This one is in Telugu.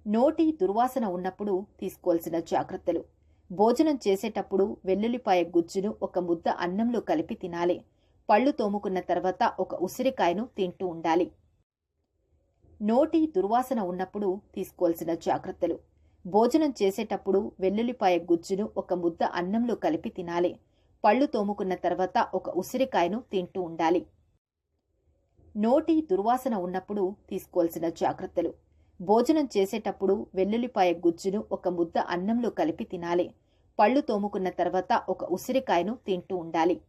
నోటి దుర్వాసన ఉన్నప్పుడు తీసుకోవాల్సిన జాగ్రత్తలు. భోజనం చేసేటప్పుడు వెల్లుల్లిపాయ గుజ్జును ఒక ముద్ద అన్నంలో కలిపి తినాలి. పళ్ళు తోముకున్న తర్వాత ఒక ఉసిరికాయను తింటూ ఉండాలి. నోటి దుర్వాసన ఉన్నప్పుడు తీసుకోవాల్సిన జాగ్రత్తలు. భోజనం చేసేటప్పుడు వెల్లుల్లిపాయ గుజ్జును ఒక ముద్ద అన్నంలో కలిపి తినాలి. పళ్ళు తోముకున్న తర్వాత ఒక ఉసిరికాయను తింటూ ఉండాలి. నోటి దుర్వాసన ఉన్నప్పుడు తీసుకోవాల్సిన జాగ్రత్తలు. భోజనం చేసేటప్పుడు వెల్లుల్లిపాయ గుజ్జును ఒక ముద్ద అన్నంలో కలిపి తినాలి. పళ్ళు తోముకున్న తర్వాత ఒక ఉసిరికాయను తింటూ ఉండాలి.